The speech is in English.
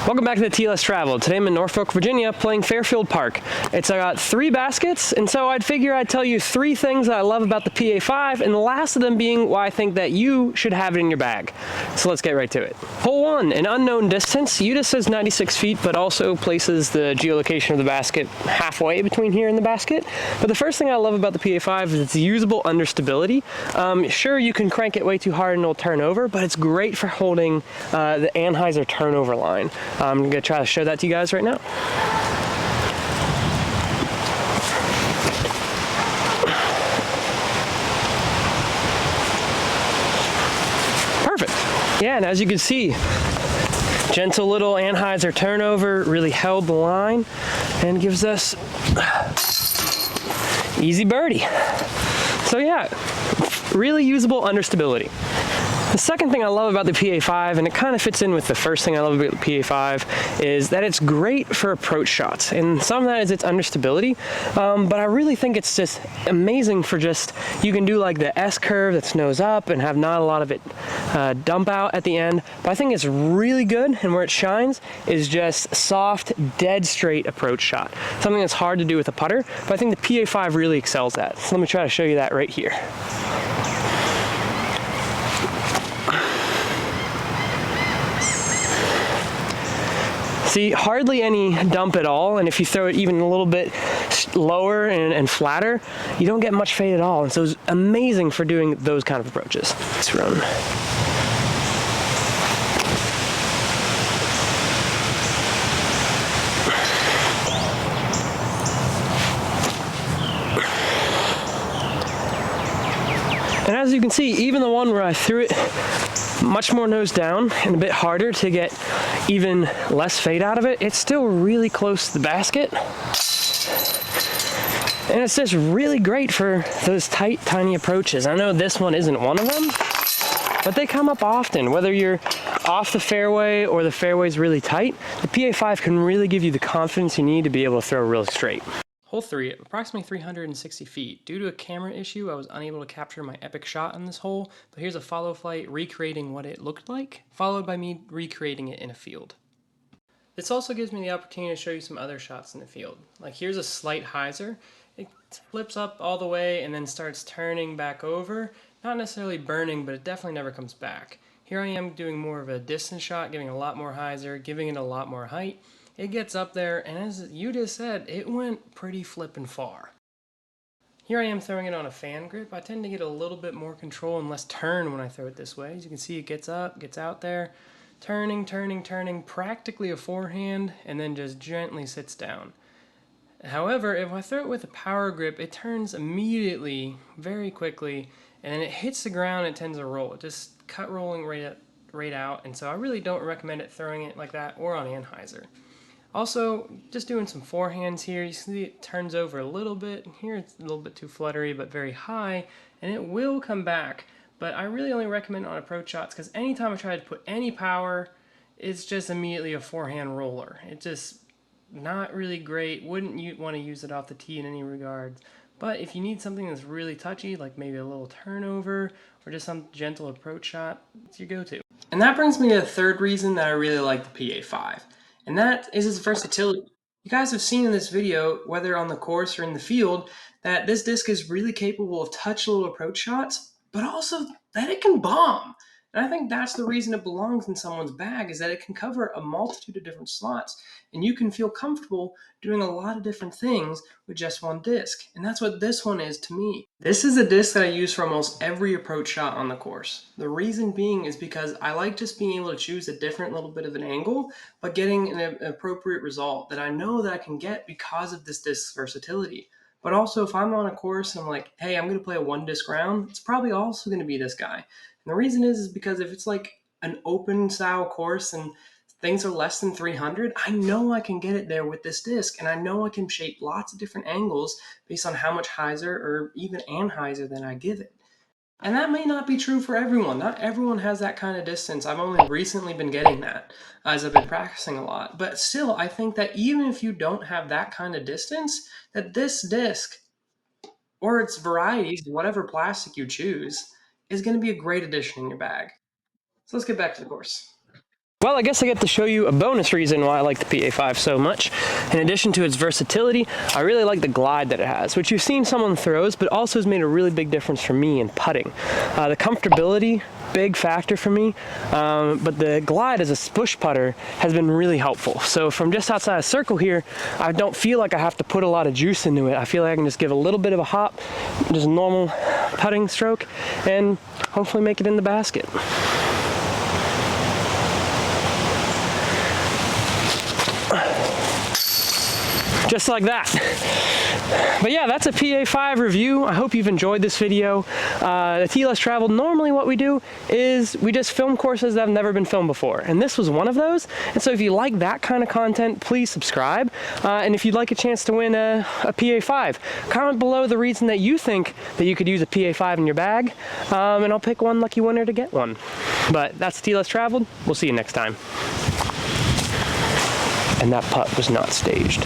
Welcome back to the T Less Travel. Today I'm in Norfolk, Virginia, playing Fairfield Park. It's got 3 baskets, and so I'd figure I'd tell you 3 things that I love about the Pa-5, and the last of them being why I think that you should have it in your bag. So let's get right to it. Hole 1, an unknown distance. UDIS says 96 feet, but also places the geolocation of the basket halfway between here and the basket. But the first thing I love about the Pa-5 is its usable understability. Sure, you can crank it way too hard and it'll turn over, but it's great for holding the Anheuser turnover line. I'm going to try to show that to you guys right now. Perfect. Yeah, and as you can see, gentle little Anheuser turnover really held the line and gives us easy birdie. So yeah, really usable understability. The second thing I love about the Pa-5, and it kind of fits in with the first thing I love about the Pa-5, is that it's great for approach shots. And some of that is its understability, but I really think it's just amazing for you can do like the S-curve that's nose up and have not a lot of it dump out at the end. But I think it's really good, and where it shines is just soft, dead straight approach shot. Something that's hard to do with a putter, but I think the Pa-5 really excels at. So let me try to show you that right here. See, hardly any dump at all, and if you throw it even a little bit lower and flatter, you don't get much fade at all, and so it's amazing for doing those kind of approaches. Let's run. And as you can see, even the one where I threw it much more nose down and a bit harder to get even less fade out of it, it's still really close to the basket. And it's just really great for those tight, tiny approaches. I know this one isn't one of them, but they come up often. Whether you're off the fairway or the fairway's really tight, the Pa-5 can really give you the confidence you need to be able to throw really straight. Hole 3, approximately 360 feet. Due to a camera issue, I was unable to capture my epic shot on this hole, but here's a follow flight recreating what it looked like, followed by me recreating it in a field. This also gives me the opportunity to show you some other shots in the field. Like here's a slight hyzer. It flips up all the way and then starts turning back over. Not necessarily burning, but it definitely never comes back. Here I am doing more of a distance shot, giving a lot more hyzer, giving it a lot more height. It gets up there, and as you just said, it went pretty flippin' far. Here I am throwing it on a fan grip. I tend to get a little bit more control and less turn when I throw it this way. As you can see, it gets up, gets out there, turning, turning, turning, practically a forehand, and then just gently sits down. However, if I throw it with a power grip, it turns immediately, very quickly, and then it hits the ground, it tends to roll. It just cut rolling right out, and so I really don't recommend it throwing it like that or on Anheuser. Also, just doing some forehands here, you see it turns over a little bit. Here it's a little bit too fluttery, but very high, and it will come back. But I really only recommend it on approach shots because anytime I try to put any power, it's just immediately a forehand roller. It's just not really great. Wouldn't you want to use it off the tee in any regards. But if you need something that's really touchy, like maybe a little turnover or just some gentle approach shot, it's your go-to. And that brings me to the third reason that I really like the Pa-5. And that is its versatility. You guys have seen in this video, whether on the course or in the field, that this disc is really capable of touch little approach shots, but also that it can bomb. And I think that's the reason it belongs in someone's bag, is that it can cover a multitude of different slots, and you can feel comfortable doing a lot of different things with just one disc. And that's what this one is to me. This is a disc that I use for almost every approach shot on the course. The reason being is because I like just being able to choose a different little bit of an angle, but getting an appropriate result that I know that I can get because of this disc's versatility. But also, if I'm on a course and I'm like, hey, I'm going to play a one disc round, it's probably also going to be this guy. And the reason is because if it's like an open style course and things are less than 300, I know I can get it there with this disc, and I know I can shape lots of different angles based on how much hyzer or even Anheuser that I give it. And that may not be true for everyone. Not everyone has that kind of distance. I've only recently been getting that as I've been practicing a lot. But still, I think that even if you don't have that kind of distance, that this disc, or its varieties, whatever plastic you choose, is going to be a great addition in your bag. So let's get back to the course. Well, I guess I get to show you a bonus reason why I like the Pa-5 so much. In addition to its versatility, I really like the glide that it has, which you've seen some on the throws, but also has made a really big difference for me in putting. The comfortability, big factor for me, but the glide as a push putter has been really helpful. So from just outside a circle here, I don't feel like I have to put a lot of juice into it. I feel like I can just give a little bit of a hop, just a normal putting stroke, and hopefully make it in the basket. Just like that. But yeah, that's a Pa-5 review. I hope you've enjoyed this video. The T Less Traveled, normally what we do is we just film courses that have never been filmed before, and this was one of those. And so if you like that kind of content, please subscribe. And if you'd like a chance to win a Pa-5, comment below the reason that you think that you could use a Pa-5 in your bag, and I'll pick one lucky winner to get one. But that's T Less Traveled. We'll see you next time. And that putt was not staged.